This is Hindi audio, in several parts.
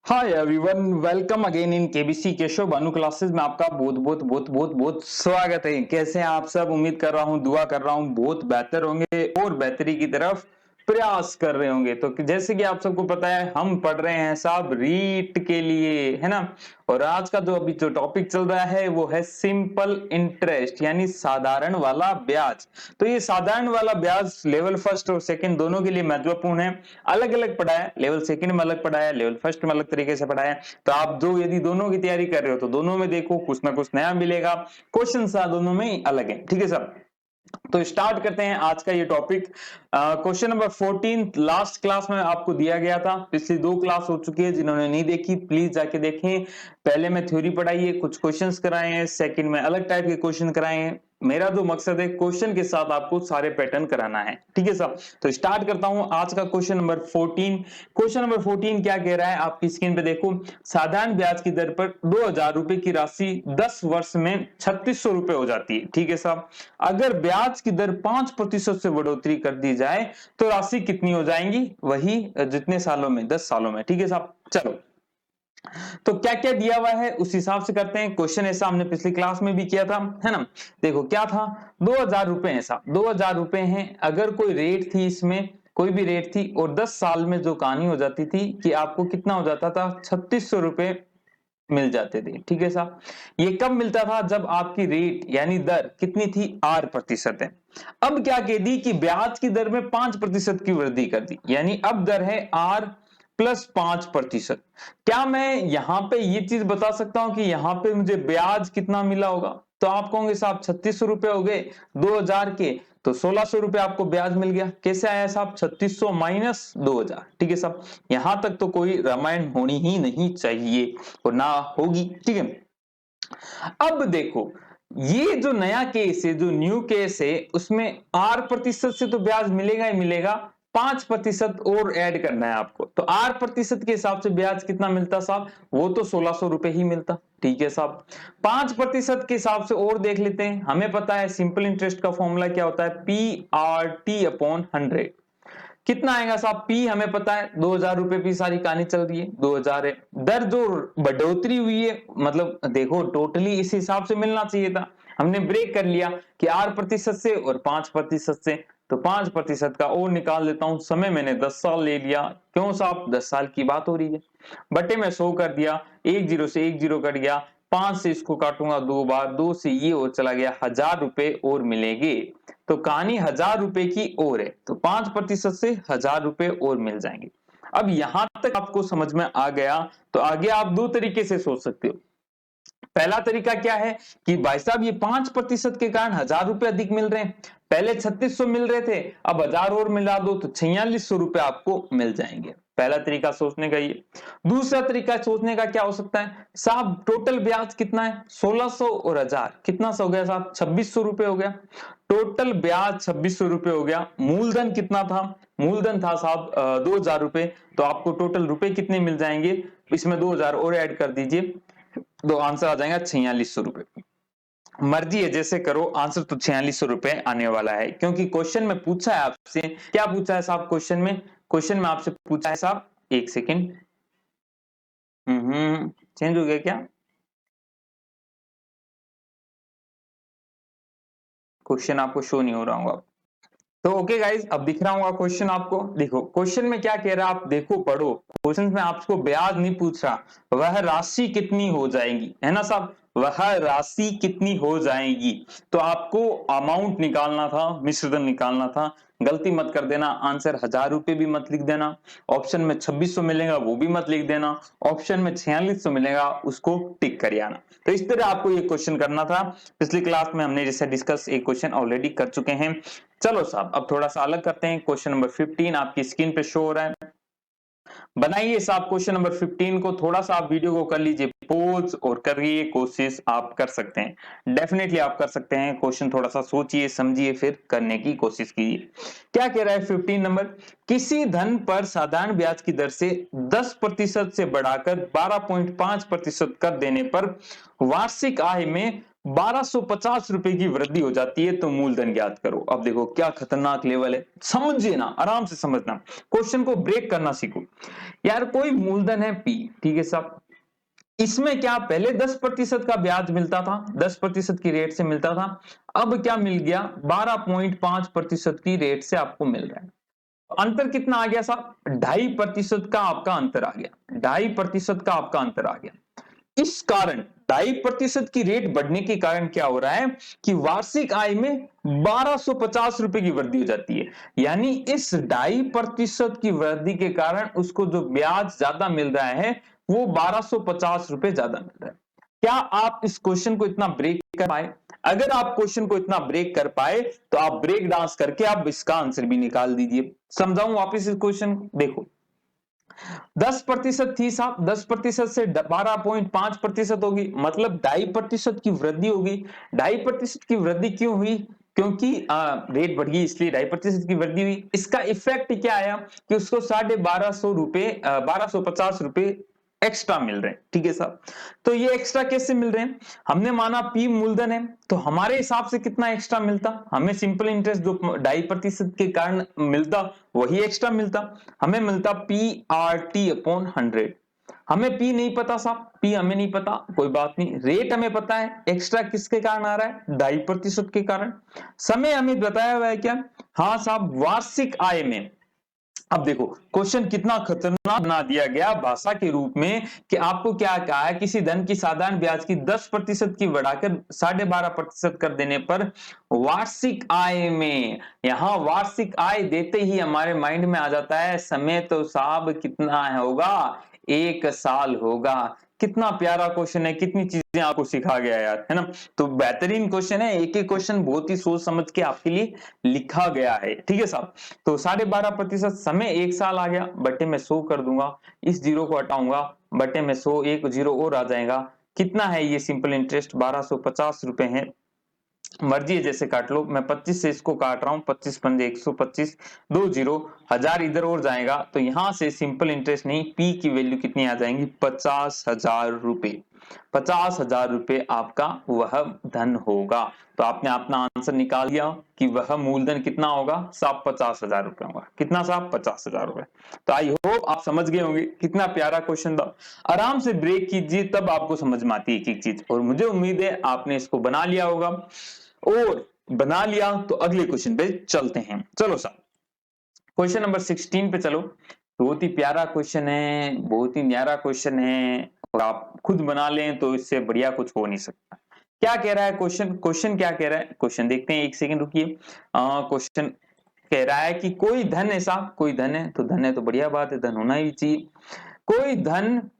Hi everyone, welcome again in KBC Keshav Bhanu classes में आपका बहुत बहुत बहुत बहुत बहुत स्वागत है। कैसे हैं आप सब? उम्मीद कर रहा हूं, दुआ कर रहा हूं बहुत बेहतर होंगे और बेहतरी की तरफ प्रयास कर रहे होंगे। तो जैसे कि आप सबको पता है, हम पढ़ रहे हैं साहब रीट के लिए, है ना। और आज का जो अभी जो टॉपिक चल रहा है वो है सिंपल इंटरेस्ट, यानी साधारण वाला ब्याज। तो ये साधारण वाला ब्याज लेवल फर्स्ट और सेकंड दोनों के लिए महत्वपूर्ण है। अलग अलग पढ़ाया है, लेवल सेकंड में अलग पढ़ाया है, लेवल फर्स्ट में अलग तरीके से पढ़ाया है। तो आप जो यदि दोनों की तैयारी कर रहे हो तो दोनों में देखो, कुछ ना कुछ नया मिलेगा। क्वेश्चन दोनों में अलग है, ठीक है सर। तो स्टार्ट करते हैं आज का ये topic. Question number 14 last class में आपको दिया गया था। पिछली 2 क्लास हो चुकी है, जिन्होंने नहीं देखी प्लीज जाके देखें। पहले में थ्योरी पढ़ाई है, कुछ क्वेश्चंस कराए हैं, सेकंड में अलग टाइप के क्वेश्चन कराए हैं। मेरा जो मकसद है क्वेश्चन के साथ आपको सारे पैटर्न कराना है, ठीक है साहब। तो स्टार्ट करता हूं आज का क्वेश्चन नंबर 14। क्वेश्चन नंबर 14 क्या कह रहा है, आपकी स्क्रीन पे देखो। साधारण ब्याज की दर पर 2000 रुपए की राशि 10 वर्ष में 3600 रुपए हो जाती है, ठीक है साहब। अगर ब्याज की दर 5% से बढ़ोतरी कर दी जाए तो राशि कितनी हो जाएंगी? वही जितने सालों में, 10 सालों में, ठीक है साहब। चलो, तो क्या क्या दिया हुआ है उस हिसाब से करते हैं। क्वेश्चन ऐसा हमने पिछली क्लास में भी किया था, है ना। देखो क्या था, 2000 रुपए ऐसा 2000 रुपए हैं। अगर कोई रेट थी, इसमें कोई भी रेट थी, और 10 साल में जो कहानी हो जाती थी कि आपको कितना हो जाता था, 3600 रुपए मिल जाते थे, ठीक है साहब। ये कब मिलता था? जब आपकी रेट यानी दर कितनी थी, 8% है। अब क्या कह दी कि ब्याज की दर में 5% की वृद्धि कर दी, यानी अब दर है आर प्लस 5%। क्या मैं यहां पे ये चीज बता सकता हूं कि यहां पे मुझे ब्याज कितना मिला होगा? तो आप कहोगे साहब 3600 रुपए हो गए 2000 के, तो 1600 रुपए आपको ब्याज मिल गया। कैसे आया साहब? 3600 माइनस 2000, ठीक है साहब। यहां तक तो कोई रामायण होनी ही नहीं चाहिए और ना होगी, ठीक है। अब देखो, ये जो नया केस है, जो न्यू केस है, उसमें 8% से तो ब्याज मिलेगा ही मिलेगा, 5% और ऐड करना है आपको। तो 8% के हिसाब से ब्याज कितना मिलता साहब? वो तो 1600 रुपए ही मिलता, ठीक है साहब। 5% के हिसाब से और देख लेते हैं। हमें पता है सिंपल इंटरेस्ट का फॉर्मूला क्या होता है, PRT/100। कितना आएगा साहब? पी हमें पता है, 2000 रुपए की सारी कहानी चल रही है, 2000 है। दर जो बढ़ोतरी हुई है, मतलब देखो टोटली इस हिसाब से मिलना चाहिए था, हमने ब्रेक कर लिया कि 8% से और 5% से। तो 5% का और निकाल लेता हूं। समय मैंने 10 साल ले लिया, क्यों साहब? 10 साल की बात हो रही है। बटे में 100 कर दिया, एक जीरो से एक जीरो कट गया, 5 से इसको काटूंगा 2 बार, 2 से ये और चला गया, 1000 रुपए और मिलेंगे। तो कहानी 1000 रुपए की और है, तो 5% से 1000 रुपए और मिल जाएंगे। अब यहां तक आपको समझ में आ गया, तो आगे आप 2 तरीके से सोच सकते हो। पहला तरीका क्या है कि भाई साहब ये 5% के कारण 1000 रुपए अधिक मिल रहे हैं। पहले 3600 मिल रहे थे, अब 1000 और मिला दो तो 4600 रुपए आपको मिल जाएंगे। पहला तरीका सोचने का ये। दूसरा तरीका सोचने का क्या हो सकता है साहब? टोटल ब्याज कितना है? 1600 और 1000 कितना सा हो गया साहब? 2600 रुपए हो गया। टोटल ब्याज 2600 रुपए हो गया। मूलधन कितना था? मूलधन था साहब 2000 रुपए। तो आपको टोटल रुपए कितने मिल जाएंगे? इसमें 2000 और ऐड कर दीजिए, तो आंसर आ जाएगा 4600 रुपए। मर्जी है जैसे करो, आंसर तो 4600 रुपए आने वाला है, क्योंकि क्वेश्चन में पूछा है आपसे। क्या पूछा है साहब क्वेश्चन में? क्वेश्चन में आपसे पूछा है साहब, एक सेकेंड, चेंज हो गया क्या? क्वेश्चन आपको शो नहीं हो रहा होगा। तो ओके गाइज, अब दिख रहा होगा क्वेश्चन आपको। देखो क्वेश्चन में क्या कह रहा है, आप देखो पढ़ो। क्वेश्चन में आपको ब्याज नहीं पूछ रहा, वह राशि कितनी हो जाएगी, है ना साहब। वह राशि कितनी हो जाएगी, तो आपको अमाउंट निकालना था, मिश्रधन निकालना था। गलती मत कर देना, आंसर 1000 रुपए भी मत लिख देना। ऑप्शन में 2600 मिलेगा वो भी मत लिख देना। ऑप्शन में 4600 मिलेगा उसको टिक कर आना। तो इस तरह आपको ये क्वेश्चन करना था। पिछली क्लास में हमने जैसे डिस्कस एक क्वेश्चन ऑलरेडी कर चुके हैं। चलो साहब, अब थोड़ा सा अलग करते हैं। क्वेश्चन नंबर 15 आपकी स्क्रीन पे शो हो रहा है। बनाइए साहब क्वेश्चन नंबर 15 को। थोड़ा सा आप वीडियो को कर लीजिए पॉज और करिए, कोशिश आप कर सकते हैं, डेफिनेटली आप कर सकते हैं। क्वेश्चन थोड़ा सा सोचिए समझिए फिर करने की कोशिश कीजिए। क्या कह रहा है 15 नंबर? किसी धन पर साधारण ब्याज की दर से 10% से बढ़ाकर 12.5% कर देने पर वार्षिक आय में 1250 रुपए की वृद्धि हो जाती है, तो मूलधन ज्ञात करो। अब देखो क्या खतरनाक लेवल है, समझिए ना, आराम से समझना, क्वेश्चन को ब्रेक करना सीखो। यार कोई मूलधन है पी, ठीक है साहब। इसमें क्या पहले 10% का ब्याज मिलता था, 10% की रेट से मिलता था, अब क्या मिल गया 12.5% की रेट से आपको मिल रहा है। अंतर कितना आ गया साहब? 2.5% का आपका अंतर आ गया, 2.5% का आपका अंतर आ गया। इस कारण 2.5% की रेट बढ़ने के कारण क्या हो रहा है कि वार्षिक आय में 1250 रुपए की वृद्धि हो जाती है। यानी इस 2.5% की वृद्धि के कारण उसको जो ब्याज ज्यादा मिल रहा है वो 1250 रुपए ज्यादा मिल रहा है। क्या आप इस क्वेश्चन को इतना ब्रेक कर पाए? अगर आप क्वेश्चन को इतना ब्रेक कर पाए तो आप ब्रेक डांस करके आप इसका आंसर भी निकाल दीजिए। समझाऊं वापस इस क्वेश्चन को? देखो 10% थी साहब, 10% से 12.5% होगी, मतलब 2.5% की वृद्धि होगी। 2.5% की वृद्धि क्यों हुई? क्योंकि रेट बढ़ गई इसलिए 2.5% की वृद्धि हुई। इसका इफेक्ट क्या आया कि उसको 1250 रुपए एक्स्ट्रा मिल रहे हैं। ठीक है साहब, तो ये एक्स्ट्रा कैसे मिल रहे हैं? हमने माना पी मूलधन है, तो हमारे हिसाब से कितना एक्स्ट्रा मिलता? हमें सिंपल इंटरेस्ट जो 2.5% के कारण मिलता वही एक्स्ट्रा मिलता। हमें मिलता पी आर टी अपॉन 100। हमें पी नहीं पता साहब, पी हमें नहीं पता, कोई बात नहीं। रेट हमें पता है, एक्स्ट्रा किसके कारण आ रहा है? 2.5% के कारण। समय हमें बताया हुआ है क्या? हाँ साहब, वार्षिक आय में। अब देखो क्वेश्चन कितना खतरनाक बना दिया गया भाषा के रूप में कि आपको क्या कहा है, किसी धन की साधारण ब्याज की 10% की बढ़ाकर 12.5% कर देने पर वार्षिक आय में, यहां वार्षिक आय देते ही हमारे माइंड में आ जाता है समय तो साहब कितना होगा? 1 साल होगा। कितना प्यारा क्वेश्चन है, कितनी चीजें आपको सिखा गया यार, है ना? तो बेहतरीन क्वेश्चन है, एक एक क्वेश्चन बहुत ही सोच समझ के आपके लिए लिखा गया है। ठीक है साहब, तो 12.5% समय 1 साल आ गया, बटे में 100 कर दूंगा, इस जीरो को हटाऊंगा, बटे में 100, एक जीरो और आ जाएगा। कितना है ये सिंपल इंटरेस्ट? 1250 रुपए है। मर्जी है जैसे काट लो, मैं 25 से इसको काट रहा हूं, 25 पंजे 125, 2 जीरो, 1000 इधर और जाएगा, तो यहां से सिंपल इंटरेस्ट नहीं, पी की वैल्यू कितनी आ जाएंगी? 50,000 रुपए। 50,000 रुपए आपका वह धन होगा। तो आपने अपना आंसर निकाल लिया कि वह मूलधन कितना होगा साहब? 50,000 रुपए होगा। कितना साहब? 50,000 रुपए। तो आई होप आप समझ गए होंगे, कितना प्यारा क्वेश्चन था। आराम से ब्रेक कीजिए तब आपको समझ में आती है एक एक चीज, और मुझे उम्मीद है आपने इसको बना लिया होगा। और बना लिया तो अगले क्वेश्चन पे चलते हैं। चलो साहब, क्वेश्चन नंबर 16 पे चलो। बहुत ही प्यारा क्वेश्चन है, बहुत ही न्यारा क्वेश्चन है, और आप खुद बना लें तो इससे बढ़िया कुछ हो नहीं सकता। क्या कह रहा है क्वेश्चन? क्वेश्चन क्या कह रहा है? क्वेश्चन देखते हैं, एक सेकंड रुकिए। क्वेश्चन कह रहा है कि कोई धन है साहब, कोई धन है, तो धन है तो बढ़िया बात है, धन होना ही चाहिए। कोई धन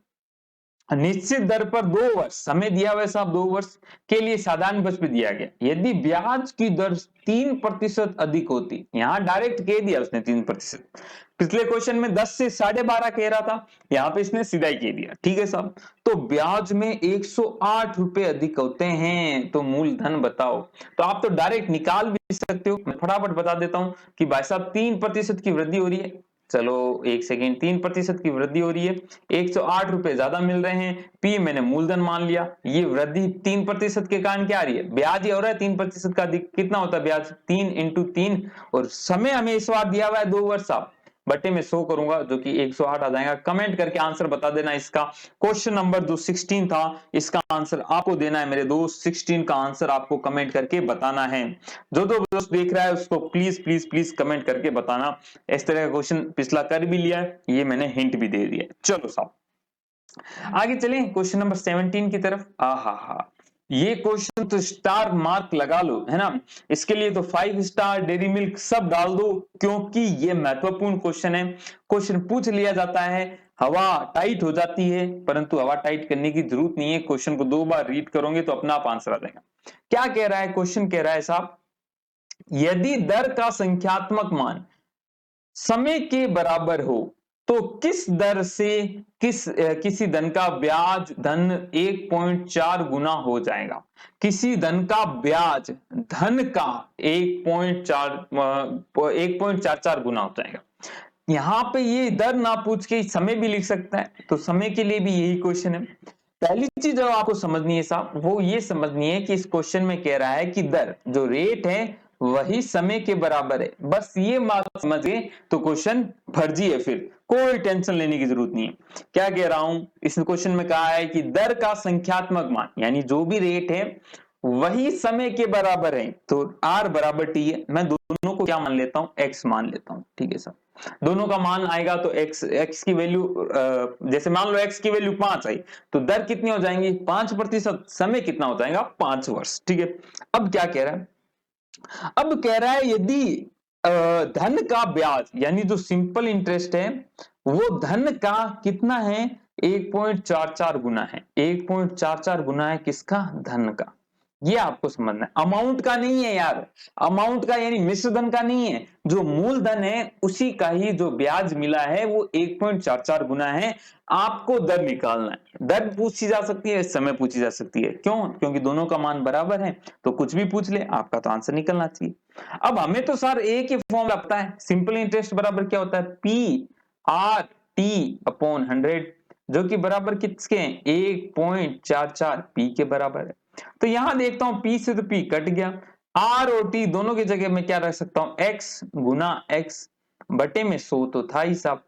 निश्चित दर पर 2 वर्ष, समय दिया हुआ है साहब 2 वर्ष के लिए साधारण बच पे दिया गया। यदि ब्याज की दर 3% अधिक होती, यहां डायरेक्ट कह दिया उसने 3%। पिछले क्वेश्चन में 10 से 12.5 कह रहा था, यहां पे इसने सीधा ही कह दिया। ठीक है साहब, तो ब्याज में 108 रुपए अधिक होते हैं, तो मूलधन बताओ। तो आप तो डायरेक्ट निकाल भी सकते हो, मैं फटाफट बता देता हूं कि भाई साहब 3% की वृद्धि हो रही है। चलो एक सेकेंड, 3% की वृद्धि हो रही है, 108 रुपए ज्यादा मिल रहे हैं, पी मैंने मूलधन मान लिया। ये वृद्धि 3% के कारण क्या आ रही है? ब्याज ही हो रहा है 3% का अधिक। कितना होता है ब्याज? 3 × 3, और समय हमें इस बार दिया हुआ है 2 वर्ष साहब, बटे में 100 करूंगा जो कि 108 आ जाएगा। कमेंट करके आंसर बता देना इसका। क्वेश्चन नंबर जो 16 था इसका आंसर आपको देना है मेरे दोस्त, 16 का आंसर आपको कमेंट करके बताना है। जो दोस्त देख रहा है उसको प्लीज प्लीज प्लीज कमेंट करके बताना। इस तरह का क्वेश्चन पिछला कर भी लिया है, ये मैंने हिंट भी दे दिया। चलो साहब आगे चलें क्वेश्चन नंबर 17 की तरफ। हा, ये क्वेश्चन तो स्टार मार्क लगा लो, है ना? इसके लिए तो 5 स्टार, डेयरी मिल्क सब डाल दो, क्योंकि ये महत्वपूर्ण क्वेश्चन है। क्वेश्चन पूछ लिया जाता है, हवा टाइट हो जाती है, परंतु हवा टाइट करने की जरूरत नहीं है। क्वेश्चन को 2 बार रीड करोगे तो अपना आप आंसर आ जाएगा। क्या कह रहा है क्वेश्चन? कह रहा है साहब, यदि दर का संख्यात्मक मान समय के बराबर हो तो किस दर से किसी धन का ब्याज धन 1.4 गुना हो जाएगा? किसी धन का ब्याज धन का 1.44 गुना हो जाएगा। यहां पे ये दर ना पूछ के समय भी लिख सकता है, तो समय के लिए भी यही क्वेश्चन है। पहली चीज जो आपको समझनी है साहब वो ये समझनी है कि इस क्वेश्चन में कह रहा है कि दर जो रेट है वही समय के बराबर है। बस ये बात समझ गए तो क्वेश्चन फर्जी है, फिर कोई टेंशन लेने की जरूरत नहीं है। क्या कह रहा हूं, इस क्वेश्चन में कहा है कि दर का संख्यात्मक मान यानी जो भी रेट है वही समय के बराबर है, तो r बराबर t है। मैं दोनों को क्या मान लेता हूं, x मान लेता हूं। ठीक है सर, दोनों का मान आएगा तो x की वैल्यू, जैसे मान लो x की वैल्यू 5 आई तो दर कितनी हो जाएंगी 5%, समय कितना हो जाएगा 5 वर्ष। ठीक है, अब क्या कह रहा है, अब कह रहा है यदि धन का ब्याज यानी जो सिंपल इंटरेस्ट है वो धन का कितना है 1.44 गुना है, 1.44 गुना है किसका, धन का। ये आपको समझना है, अमाउंट का नहीं है यार, अमाउंट का यानी मिश्र धन का नहीं है, जो मूल धन है उसी का ही जो ब्याज मिला है वो 1.44 गुना है। आपको दर निकालना है, दर पूछी जा सकती है, समय पूछी जा सकती है, क्यों, क्योंकि दोनों का मान बराबर है, तो कुछ भी पूछ ले आपका तो आंसर निकलना चाहिए। अब हमें तो सर एक ही फॉर्मूला पता है, सिंपल इंटरेस्ट बराबर क्या होता है, पी आर टी अपॉन 100, जो कि बराबर किसके हैं 1.44 पी के बराबर है। तो यहां देखता हूं पी से तो पी कट गया, आर और टी दोनों की जगह मैं क्या रख सकता हूं, एक्स गुना एक्स बटे में 100 तो था ही साहब,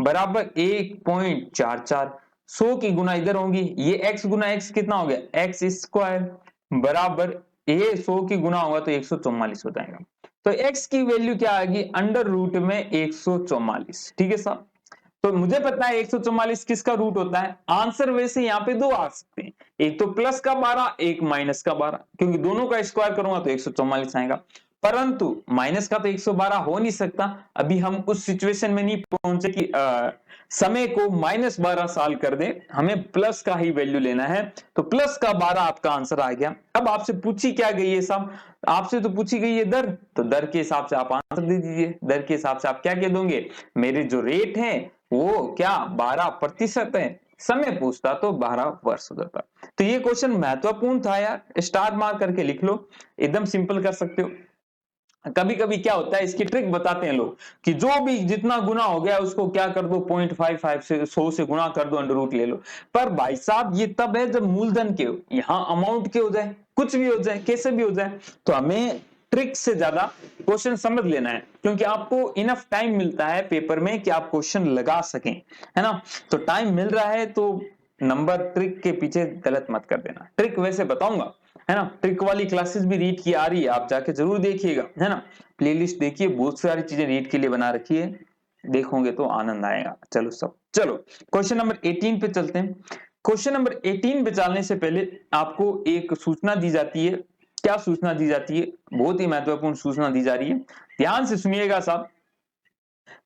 बराबर 1.44, 100 की गुना इधर होगी, ये x गुना x कितना हो गया एक्स स्क्वायर, बराबर ये 100 की गुना होगा तो 144 हो जाएगा। तो x की वैल्यू क्या आएगी, अंडर रूट में 144। ठीक है साहब, तो मुझे पता है 144 किसका रूट होता है, आंसर वैसे यहाँ पे दो आ सकते हैं, एक तो प्लस का 12 एक माइनस का 12, क्योंकि दोनों का स्क्वायर करूंगा तो 144 आएगा, परंतु माइनस का तो 112 हो नहीं सकता। अभी हम उस सिचुएशन में नहीं पहुंचे कि समय को -12 साल कर दे, हमें प्लस का ही वैल्यू लेना है, तो प्लस का 12 आपका आंसर आ गया। अब आपसे पूछी क्या गई है साहब, आपसे तो पूछी गई है दर, तो दर के हिसाब से आप आंसर दे दीजिए, दर के हिसाब से आप क्या कह दोगे, मेरे जो रेट है वो क्या 12% है, समय पूछता तो 12 वर्ष हो जाता। तो ये क्वेश्चन महत्वपूर्ण था यार, स्टार मार करके लिख लो, एकदम सिंपल कर सकते हो। कभी कभी क्या होता है, इसकी ट्रिक बताते हैं लोग कि जो भी जितना गुना हो गया उसको क्या कर दो 0.55 से 100 से गुना कर दो, अंडर रूट ले लो। पर भाई साहब ये तब है जब मूलधन के हो, यहाँ अमाउंट के हो जाए, कुछ भी हो जाए, कैसे भी हो जाए, तो हमें ट्रिक से ज्यादा क्वेश्चन समझ लेना है, क्योंकि आपको इनफ टाइम मिलता है पेपर में कि आप क्वेश्चन लगा सकें, है ना। तो टाइम मिल रहा है तो नंबर ट्रिक के पीछे गलत मत कर देना, ट्रिक वैसे बताऊंगा, है ना, ट्रिक वाली क्लासेस भी रीड की आ रही है, आप जाके जरूर देखिएगा, है ना, प्लेलिस्ट देखिए, बहुत सारी चीजें रीड के लिए बना रखी है, देखोगे तो आनंद आएगा। चलो सब, चलो क्वेश्चन नंबर 18 पे चलते हैं। क्वेश्चन नंबर 18 पे चलने से पहले आपको एक सूचना दी जाती है, क्या सूचना दी जाती है, बहुत ही महत्वपूर्ण सूचना दी जा रही है, ध्यान से सुनिएगा साहब।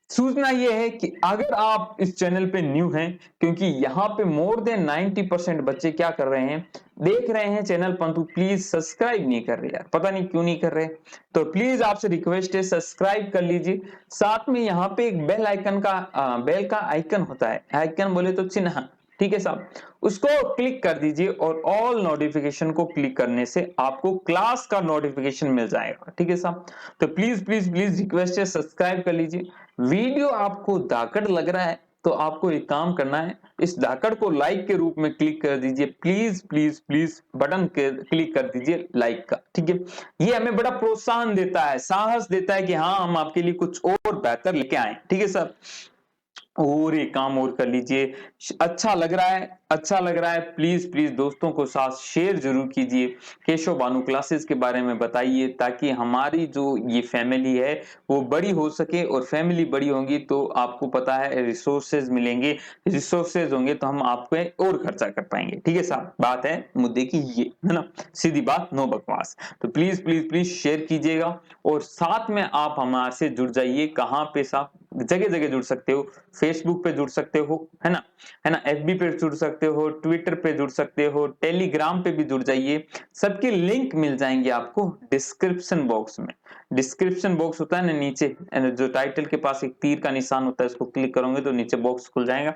सूचना यह है कि अगर आप इस चैनल पे न्यू हैं, क्योंकि यहाँ पे मोर देन 90% बच्चे क्या कर रहे हैं, देख रहे हैं चैनल परंतु प्लीज सब्सक्राइब नहीं कर रहे यार, पता नहीं क्यों नहीं कर रहे, तो प्लीज आपसे रिक्वेस्ट है सब्सक्राइब कर लीजिए। साथ में यहाँ पे एक बेल आइकन का बेल का आइकन होता है, आइकन बोले तो चिन्ह, ठीक है साहब, उसको क्लिक कर दीजिए और ऑल नोटिफिकेशन को क्लिक करने से आपको क्लास का नोटिफिकेशन मिल जाएगा। ठीक है साहब, तो प्लीज प्लीज प्लीज रिक्वेस्ट है सब्सक्राइब कर लीजिए। वीडियो आपको धाकड़ लग रहा है तो आपको एक काम करना है, इस धाकड़ को लाइक के रूप में क्लिक कर दीजिए, please please please button click कर दीजिए लाइक का। ठीक है, ये हमें बड़ा प्रोत्साहन देता है, साहस देता है कि हाँ हम आपके लिए कुछ और बेहतर लेके आए। ठीक है सर, और एक काम और कर लीजिए, अच्छा लग रहा है, अच्छा लग रहा है, प्लीज प्लीज दोस्तों को साथ शेयर जरूर कीजिए, केशव भानु क्लासेस के बारे में बताइए, ताकि हमारी जो ये फैमिली है वो बड़ी हो सके, और फैमिली बड़ी होगी तो आपको पता है रिसोर्सेज मिलेंगे, रिसोर्सेज होंगे तो हम आप पे और खर्चा कर पाएंगे। ठीक है साहब, बात है मुद्दे की ये, है ना, सीधी बात, नो बकवास। तो प्लीज प्लीज प्लीज शेयर कीजिएगा, और साथ में आप हमारे से जुड़ जाइए, कहाँ पे साहब, जगह जगह जुड़ सकते हो, फेसबुक पे जुड़ सकते हो, है ना, है ना, एफबी पे जुड़ सकते हो, ट्विटर पे जुड़ सकते हो, टेलीग्राम पे भी जुड़ जाइए, सबके लिंक मिल जाएंगे आपको डिस्क्रिप्शन बॉक्स में। डिस्क्रिप्शन बॉक्स होता है ना नीचे, जो टाइटल के पास एक तीर का निशान होता है, उसको क्लिक करोगे तो नीचे बॉक्स खुल जाएगा,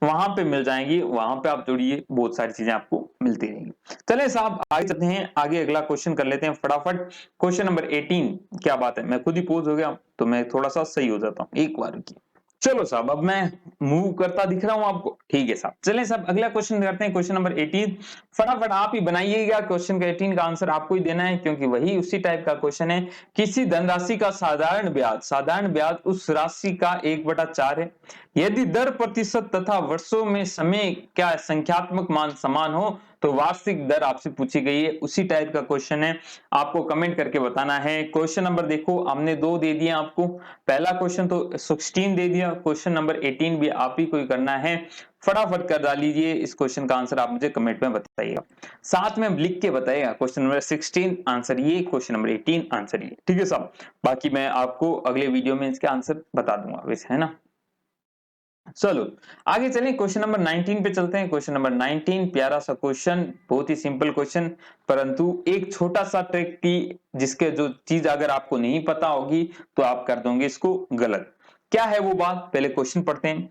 वहां पे मिल जाएंगी, वहां पे आप जुड़िए, बहुत सारी चीजें आपको मिलती रहेंगी। चले साहब आगे चलते हैं, आगे अगला क्वेश्चन कर लेते हैं फटाफट। क्वेश्चन नंबर 18, क्या बात है, मैं खुद ही पोज हो गया तो मैं थोड़ा सा सही हो जाता हूँ, एक बार की। चलो साहब अब मैं मूव करता दिख रहा हूं आपको, ठीक है साहब, चलें साहब अगला क्वेश्चन करते हैं, क्वेश्चन नंबर 18। फटाफट आप ही बनाइएगा, क्वेश्चन का 18 का आंसर आपको ही देना है क्योंकि वही उसी टाइप का क्वेश्चन है। किसी धनराशि का साधारण ब्याज उस राशि का 1/4 है यदि दर प्रतिशत तथा वर्षों में समय क्या संख्यात्मक मान समान हो तो वार्षिक दर आपसे पूछी गई है, उसी टाइप का क्वेश्चन है, आपको कमेंट करके बताना है। क्वेश्चन नंबर देखो हमने 2 दे दिए आपको, पहला क्वेश्चन तो 16 दे दिया, क्वेश्चन नंबर 18 भी आप ही को ही करना है, फटाफट कर डालीजिए। इस क्वेश्चन का आंसर आप मुझे कमेंट में बताइएगा, साथ में लिख के बताइएगा क्वेश्चन नंबर 16 आंसर ये, क्वेश्चन नंबर 18 आंसर ये, ठीक है साहब। बाकी मैं आपको अगले वीडियो में इसके आंसर बता दूंगा वैसे, है ना। चलो आगे चलें, क्वेश्चन नंबर 19 पे चलते हैं। क्वेश्चन नंबर 19 प्यारा सा क्वेश्चन, बहुत ही सिंपल क्वेश्चन, परंतु एक छोटा सा ट्रिक की जिसके जो चीज अगर आपको नहीं पता होगी तो आप कर दोगे इसको गलत। क्या है वो बात, पहले क्वेश्चन पढ़ते हैं।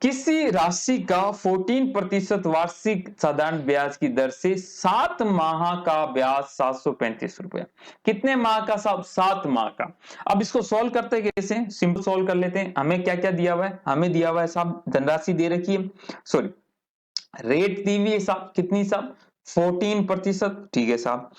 किसी राशि का 14% वार्षिक साधारण ब्याज की दर से 7 माह का ब्याज 735 रुपया। कितने माह का साहब, 7 माह का। अब इसको सॉल्व करते हैं कैसे, सिंपल सॉल्व कर लेते हैं। हमें क्या क्या दिया हुआ है, हमें दिया हुआ है साहब धनराशि दे रखी है, सॉरी रेट दी हुई है साहब, कितनी साहब 14%, ठीक है साहब।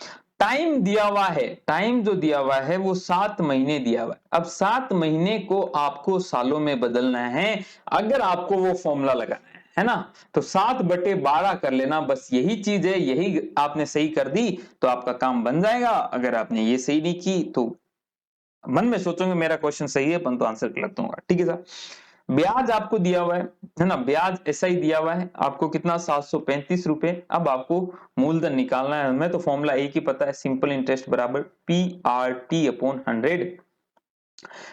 टाइम दिया हुआ है, टाइम जो दिया हुआ है वो 7 महीने दिया हुआ है। अब 7 महीने को आपको सालों में बदलना है अगर आपको वो फॉर्मूला लगाना है ना, तो 7/12 कर लेना, बस यही चीज है, यही आपने सही कर दी तो आपका काम बन जाएगा। अगर आपने ये सही नहीं की तो मन में सोचोगे मेरा क्वेश्चन सही है परंतु आंसर गलत दूंगा, ठीक है साहब। ब्याज आपको दिया हुआ है ना, ब्याज ऐसा ही दिया हुआ है आपको कितना 735 रुपए। अब आपको मूलधन निकालना है, हमें तो फॉर्मूला एक ही पता है, सिंपल इंटरेस्ट बराबर PRT/100।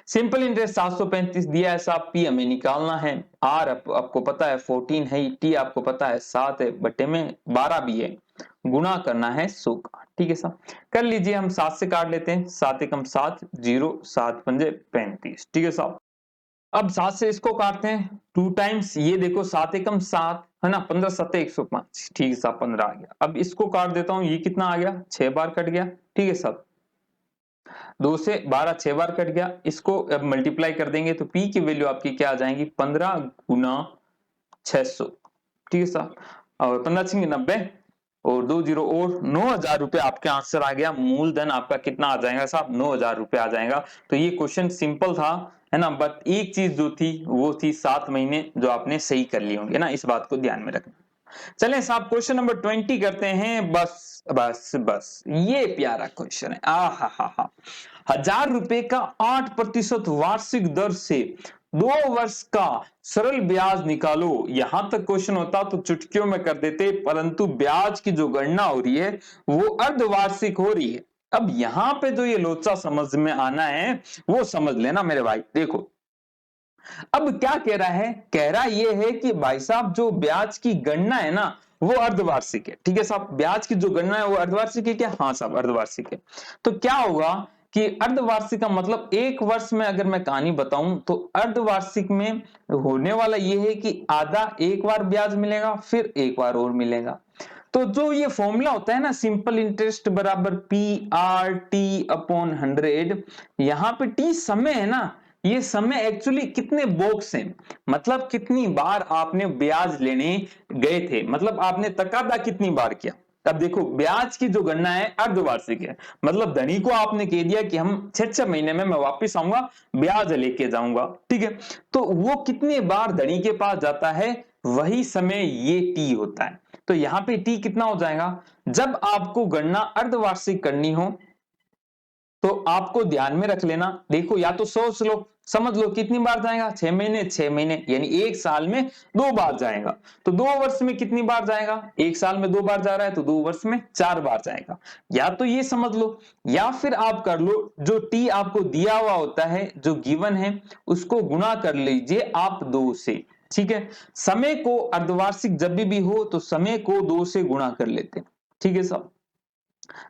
सिंपल इंटरेस्ट 735 दिया है साहब, पी हमें निकालना है, आर आपको पता है 14 है, टी आपको पता है 7 है, बटे में 12 भी है, गुणा करना है 100 का, ठीक है साहब। कर लीजिए, हम 7 से काट लेते हैं, 7 एकम 7, 0 7 पंजे 35, ठीक है साहब। अब 7 से इसको काटते हैं 2 टाइम्स, ये देखो 7 एकम 7 है ना, 15 7 105, ठीक है साहब 15 आ गया। अब इसको काट देता हूं, ये कितना आ गया 6 बार कट गया, ठीक है साहब। 2 से 12 6 बार कट गया, इसको अब मल्टीप्लाई कर देंगे तो पी की वैल्यू आपकी क्या आ जाएगी 15 गुना 600, ठीक है साहब। और 15 छिंगे 90 और 2 जीरो और 9,000 रुपए आपके आंसर आ गया। मूलधन आपका कितना आ जाएगा साहब 9,000 रुपए आ जाएगा। तो ये क्वेश्चन सिंपल था है ना, बट एक चीज जो थी वो थी 7 महीने जो आपने सही कर लिए होंगे ना, इस बात को ध्यान में रखना। चलें साहब क्वेश्चन नंबर 20 करते हैं। बस बस बस ये प्यारा क्वेश्चन है, आ हा हा। 1,000 रुपए का 8% वार्षिक दर से 2 वर्ष का सरल ब्याज निकालो। यहां तक क्वेश्चन होता तो चुटकियों में कर देते, परंतु ब्याज की जो गणना हो रही है वो अर्धवार्षिक हो रही है। अब यहां पे जो ये लोचा समझ में आना है वो समझ लेना मेरे भाई। देखो अब क्या कह रहा है, कह रहा ये है कि भाई साहब जो ब्याज की गणना है ना वो अर्धवार्षिक है, ठीक है साहब। ब्याज की जो गणना है वो अर्धवार्षिक है क्या, हाँ साहब अर्धवार्षिक है। तो क्या होगा कि अर्धवार्षिक का मतलब 1 वर्ष में अगर मैं कहानी बताऊं तो अर्धवार्षिक में होने वाला ये है कि आधा एक बार ब्याज मिलेगा फिर एक बार और मिलेगा। तो जो ये फॉर्मूला होता है ना सिंपल इंटरेस्ट बराबर PRT/100, यहां पे टी समय है ना, ये समय एक्चुअली कितने बॉक्स हैं, मतलब कितनी बार आपने ब्याज लेने गए थे, मतलब आपने तकादा कितनी बार किया। अब देखो ब्याज की जो गणना है अर्धवार्षिक है, मतलब धनी को आपने कह दिया कि हम 6 महीने में मैं वापस आऊंगा ब्याज लेके जाऊंगा, ठीक है। तो वो कितने बार धनी के पास जाता है वही समय ये टी होता है। तो यहां पे टी कितना हो जाएगा, जब आपको गणना अर्धवार्षिक करनी हो तो आपको ध्यान में रख लेना, देखो या तो सोच लो समझ लो कितनी बार जाएगा 6 महीने 6 महीने यानी एक साल में 2 बार जाएगा। तो 2 वर्ष में कितनी बार जाएगा, एक साल में 2 बार जा रहा है तो 2 वर्ष में 4 बार जाएगा। या तो ये समझ लो या फिर आप कर लो जो टी आपको दिया हुआ होता है जो गिवन है उसको गुणा कर लीजिए आप 2 से, ठीक है। समय को अर्धवार्षिक जब भी हो तो समय को 2 से गुणा कर लेते हैं, ठीक है साहब।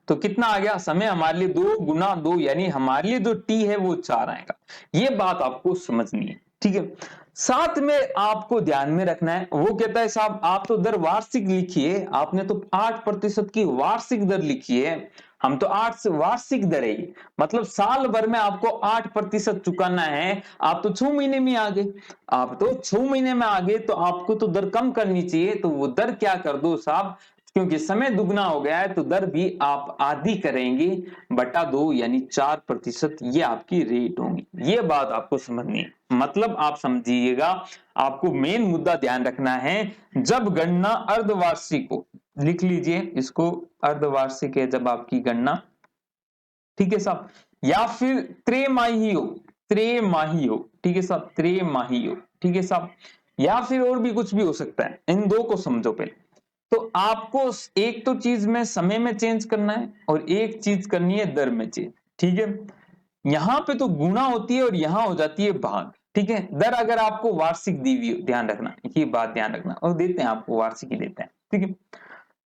तो कितना आ गया, समय हमारे लिए 2 गुना 2 यानी हमारे लिए जो टी है वो 4 आएगा। ये बात आपको समझनी है, ठीक है। साथ में आपको ध्यान में रखना है, वो कहता है साहब आप तो दर वार्षिक लिखिए, आपने तो 8% की वार्षिक दर लिखी है, हम तो 8 वार्षिक दर है, मतलब साल भर में आपको 8% चुकाना है। आप तो 6 महीने में आ गए, आप तो 6 महीने में आ गए, तो आपको तो दर कम करनी चाहिए। तो वो दर क्या कर दो साहब, क्योंकि समय दुगना हो गया है तो दर भी आप आधी करेंगे बटा 2 यानी 4%, ये आपकी रेट होंगी। ये बात आपको समझनी है, मतलब आप समझिएगा, आपको मेन मुद्दा ध्यान रखना है। जब गणना अर्धवार्षिक हो, लिख लीजिए इसको, अर्धवार्षिक है जब आपकी गणना, ठीक है साहब, या फिर त्रिमाही हो, त्रिमाही हो, ठीक है साहब, त्रिमाही हो, ठीक है साहब, या फिर और भी कुछ भी हो सकता है, इन दो को समझो पहले। तो आपको एक तो चीज में समय में चेंज करना है और एक चीज करनी है दर में चेंज, ठीक है। यहां पे तो गुणा होती है और यहां हो जाती है भाग, ठीक है। दर अगर आपको वार्षिक दी हुई, ध्यान रखना ये बात, ध्यान रखना, और देते हैं आपको वार्षिक ही देते हैं, ठीक है।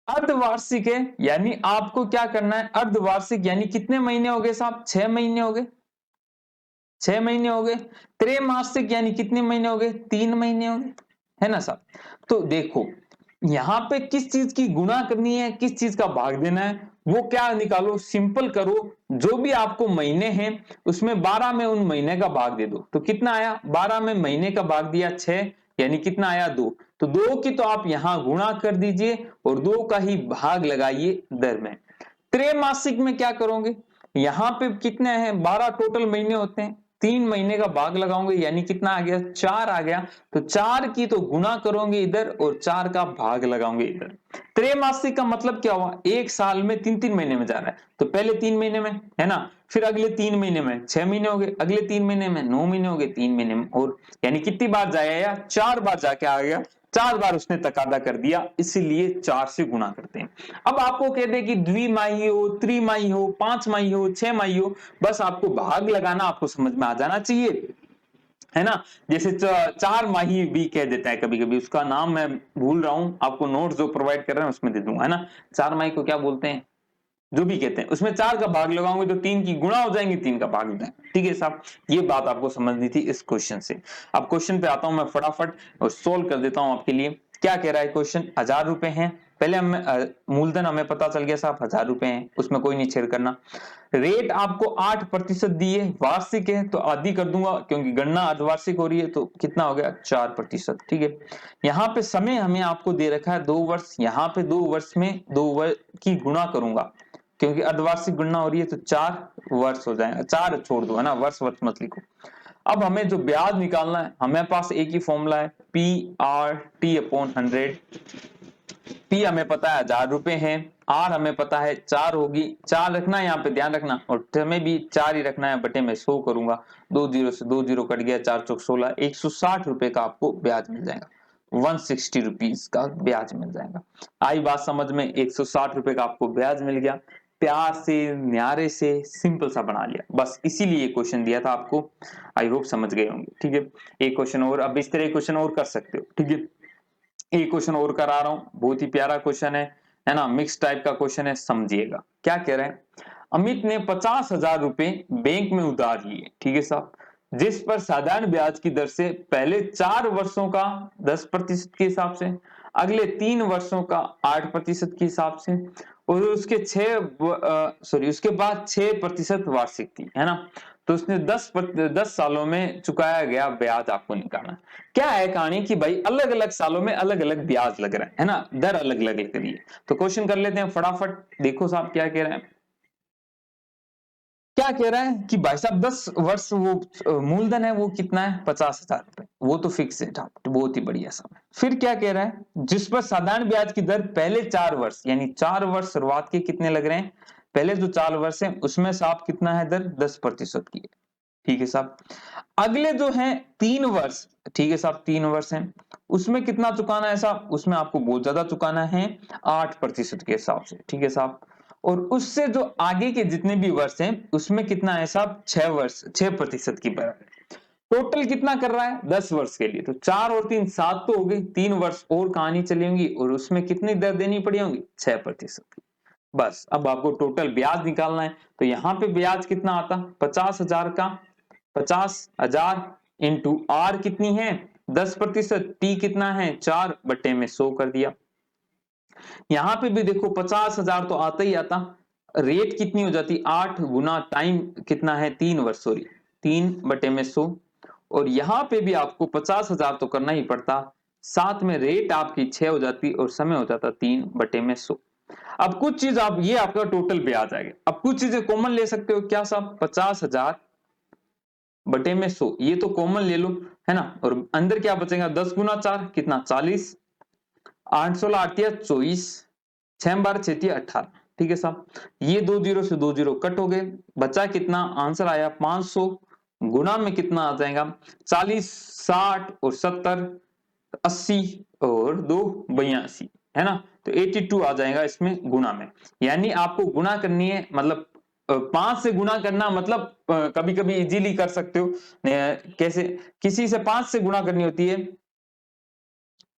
अर्धवार्षिक है यानी आपको क्या करना है, अर्धवार्षिक यानी कितने महीने हो गए साहब, 6 महीने हो गए, 6 महीने हो गए। त्रैमासिक यानी कितने महीने हो गए, 3 महीने हो गए, है ना साहब। तो देखो यहां पे किस चीज की गुणा करनी है, किस चीज का भाग देना है, वो क्या निकालो, सिंपल करो। जो भी आपको महीने हैं उसमें 12 में उन महीने का भाग दे दो, तो कितना आया, 12 में महीने का भाग दिया 6, यानी कितना आया 2। तो 2 की तो आप यहां गुणा कर दीजिए और 2 का ही भाग लगाइए दर में। त्रैमासिक में क्या करोगे, यहां पे कितने हैं, 12 टोटल महीने होते हैं, 3 महीने का भाग लगाओगे यानी कितना आ गया, 4 आ गया। तो 4 की तो गुणा करोगे इधर और 4 का भाग लगाओगे इधर। त्रैमासिक का मतलब क्या हुआ, एक साल में 3-3 महीने में जा रहा है, तो पहले 3 महीने में, है ना, फिर अगले 3 महीने में 6 महीने हो गए, अगले 3 महीने में 9 महीने हो गए, 3 महीने में, और यानी कितनी बार जाया, 4 बार जाके आ गया, 4 बार उसने तकादा कर दिया, इसीलिए 4 से गुणा करते हैं। अब आपको कह दे कि द्विमाही हो, त्रिमाही हो, 5 माही हो, 6 माही हो, बस आपको भाग लगाना आपको समझ में आ जाना चाहिए, है ना। जैसे 4 माही भी कह देता है कभी कभी, उसका नाम मैं भूल रहा हूं, आपको नोट्स जो प्रोवाइड कर रहे हैं उसमें दे दूंगा, है ना। 4 माही को क्या बोलते हैं, जो भी कहते हैं, उसमें 4 का भाग लगाओगे तो 3 की गुणा हो जाएंगे, 3 का भाग हो जाएगा, ठीक है साहब। ये बात आपको समझनी थी इस क्वेश्चन से। अब क्वेश्चन पे आता हूं मैं फटाफट और सोल्व कर देता हूं आपके लिए। क्या कह रहा है क्वेश्चन, 1000 रुपए हैं, पहले हमें मूलधन हमें पता चल गया साहब 1000 रुपए हैं, उसमें कोई नहीं छेड़ करना। रेट आपको 8% दी है, वार्षिक है तो आधी कर दूंगा क्योंकि गणना अर्धवार्षिक हो रही है, तो कितना हो गया 4%, ठीक है। यहाँ पे समय हमें आपको दे रखा है 2 वर्ष, यहाँ पे 2 वर्ष में 2 वर्ष की गुणा करूंगा क्योंकि अर्धवार्षिक गणना हो रही है, तो 4 वर्ष हो जाएगा, 4 छोड़ दो, है ना, वर्ष वर्ष मत लिखो। अब हमें जो ब्याज निकालना है, हमारे पास एक ही फॉर्मूला है, PRT/100। पी हमें पता है 1000 रुपए है, आर हमें पता है 4 होगी, 4 रखना है यहाँ पे, ध्यान रखना, और समय भी 4 ही रखना है, बटे में 100 करूंगा, 2 जीरो से 2 जीरो कट गया, 4 चौक 16, 160 रुपए का आपको ब्याज मिल जाएगा, 160 रुपीज का ब्याज मिल जाएगा। आई बात समझ में, 160 रुपए का आपको ब्याज मिल गया, प्यार से न्यारे से सिंपल सा बना लिया, बस इसीलिए ये क्वेश्चन दिया था आपको। आई होप समझ गए होंगे, ठीक है। एक क्वेश्चन और, अब इस तरह क्वेश्चन और कर सकते हो, ठीक है। एक क्वेश्चन और करा रहा हूं, बहुत ही प्यारा क्वेश्चन है ना, मिक्स टाइप का क्वेश्चन है, समझिएगा। क्या कह रहे हैं, अमित ने 50,000 रुपए बैंक में उधार लिए, ठीक है साहब, जिस पर साधारण ब्याज की दर से पहले 4 वर्षों का 10% के हिसाब से, अगले 3 वर्षों का 8% के हिसाब से, और उसके उसके बाद 6% वार्षिक थी, है ना। तो उसने 10 सालों में चुकाया गया ब्याज आपको निकालना है। क्या है कहानी कि भाई अलग अलग सालों में अलग अलग ब्याज लग रहा है ना, दर अलग अलग लग रही है। तो क्वेश्चन कर लेते हैं फटाफट, देखो साहब क्या कह रहे हैं। क्या कह रहा है कि भाई साहब 10 वर्ष वो मूलधन है वो कितना है, 50,000 रुपए, वो तो फिक्स है, बहुत ही बढ़िया समय। फिर क्या कह रहा है, जिस पर साधारण ब्याज की दर पहले 4 वर्ष, यानी 4 वर्ष शुरुआत के कितने लग रहे हैं, पहले जो 4 वर्ष है उसमें साहब कितना है दर, 10% की है, ठीक है साहब। अगले जो है 3 वर्ष, ठीक है साहब, 3 वर्ष है, उसमें कितना चुकाना है साहब, उसमें आपको बहुत ज्यादा चुकाना है, 8% के हिसाब से, ठीक है साहब। और उससे जो आगे के जितने भी वर्ष हैं उसमें कितना है साहब, 6 वर्ष, 6% की बराबर। टोटल कितना कर रहा है, 10 वर्ष के लिए, तो 4 और 3 7 तो हो गई, 3 वर्ष और कहानी चली होंगी और उसमें कितनी दर देनी पड़ी होंगी, 6% की। बस अब आपको टोटल ब्याज निकालना है, तो यहां पे ब्याज कितना आता, 50,000 का 50,000 इंटू आर कितनी है, 10%, टी कितना है 4 बटे में 100 कर दिया। यहां पे भी देखो 50,000 तो आता ही आता, रेट कितनी हो जाती, 8 गुना टाइम कितना है 3 वर्ष, सॉरी 3/100, और यहां पे भी आपको 50,000 तो करना ही पड़ता, साथ में रेट आपकी 6 हो जाती और समय हो जाता 3/100। अब कुछ चीज आप, ये आपका टोटल ब्याज आ गया। अब कुछ चीजें कॉमन ले सकते हो, क्या साहब, 50,000/100 ये तो कॉमन ले लो, है ना, और अंदर क्या बचेगा, 10 गुना 4 कितना 40, 8 16 8 24, 6 12 6 18, ठीक है साहब। ये 2 जीरो से 2 जीरो कट हो गए, बचा कितना, आंसर आया 500, गुना में कितना आ जाएगा, 40 60 और 70 80 और 2 82, है ना, तो 82 आ जाएगा इसमें गुना में। यानी आपको गुना करनी है, मतलब 5 से गुना करना, मतलब कभी कभी इजीली कर सकते हो, कैसे, किसी से 5 से गुना करनी होती है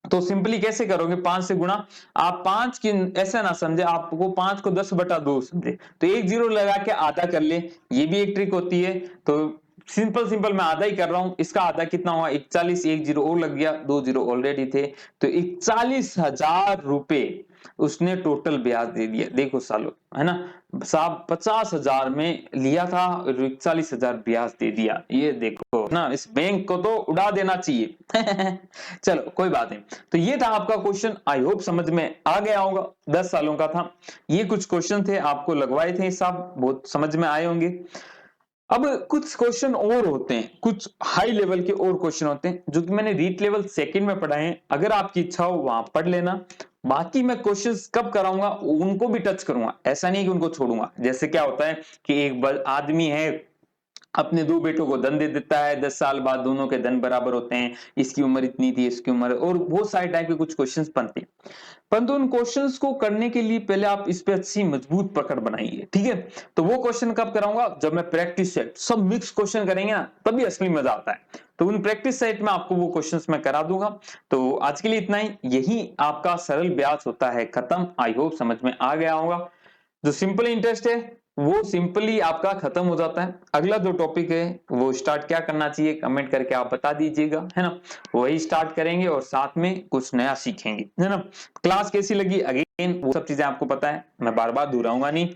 तो सिंपली कैसे करोगे, 5 से गुणा, आप 5 की ऐसा ना समझे, आपको 5 को 10/2 समझे, तो एक जीरो लगा के आधा कर ले, ये भी एक ट्रिक होती है। तो सिंपल सिंपल मैं आधा ही कर रहा हूं, इसका आधा कितना हुआ 41, एक जीरो और लग गया, 2 जीरो ऑलरेडी थे, तो 41,000 रुपए उसने टोटल ब्याज दे दिया। देखो सालो, है ना साहब, 50,000 में लिया था और 41,000 ब्याज दे दिया, ये देखो ना, इस बैंक को तो उड़ा देना चाहिए। चलो कोई बात नहीं। तो ये था आपका क्वेश्चन, आई होप समझ में आ गया होगा, 10 सालों का था, ये कुछ क्वेश्चन थे आपको लगवाए थे साहब, बहुत समझ में आए होंगे। अब कुछ क्वेश्चन और होते हैं, कुछ हाई लेवल के और क्वेश्चन होते हैं जो कि मैंने रीट लेवल सेकंड में पढ़ाए हैं, अगर आपकी इच्छा हो वहां पढ़ लेना। बाकी मैं क्वेश्चंस कब कराऊंगा, उनको भी टच करूंगा, ऐसा नहीं कि उनको छोड़ूंगा। जैसे क्या होता है कि एक आदमी है, अपने दो बेटों को धन दे देता है, 10 साल बाद दोनों के धन बराबर होते हैं, इसकी उम्र इतनी थी, इसकी उम्र, और बहुत सारे टाइप के कुछ क्वेश्चंस बनते हैं। परंतु उन क्वेश्चंस को करने के लिए पहले आप इस पे अच्छी मजबूत पकड़ बनाइए, ठीक है। तो वो क्वेश्चन कब कराऊंगा, जब मैं प्रैक्टिस सेट सब मिक्स क्वेश्चन करेंगे ना, तभी असली मजा आता है। तो उन प्रैक्टिस सेट में आपको वो क्वेश्चंस मैं करा दूंगा। तो आज के लिए इतना ही, यही आपका सरल ब्याज होता है खत्म। आई होप समझ में आ गया होगा। जो सिंपल इंटरेस्ट है वो सिंपली आपका खत्म हो जाता है। अगला जो टॉपिक है वो स्टार्ट क्या करना चाहिए, कमेंट करके आप बता दीजिएगा, है ना, वही स्टार्ट करेंगे और साथ में कुछ नया सीखेंगे, है ना। क्लास कैसी लगी, अगेन वो सब चीजें आपको पता है, मैं बार बार दोहराऊंगा नहीं।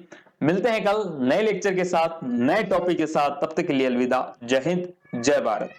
मिलते हैं कल नए लेक्चर के साथ, नए टॉपिक के साथ, तब तक के लिए अलविदा, जय हिंद जय भारत।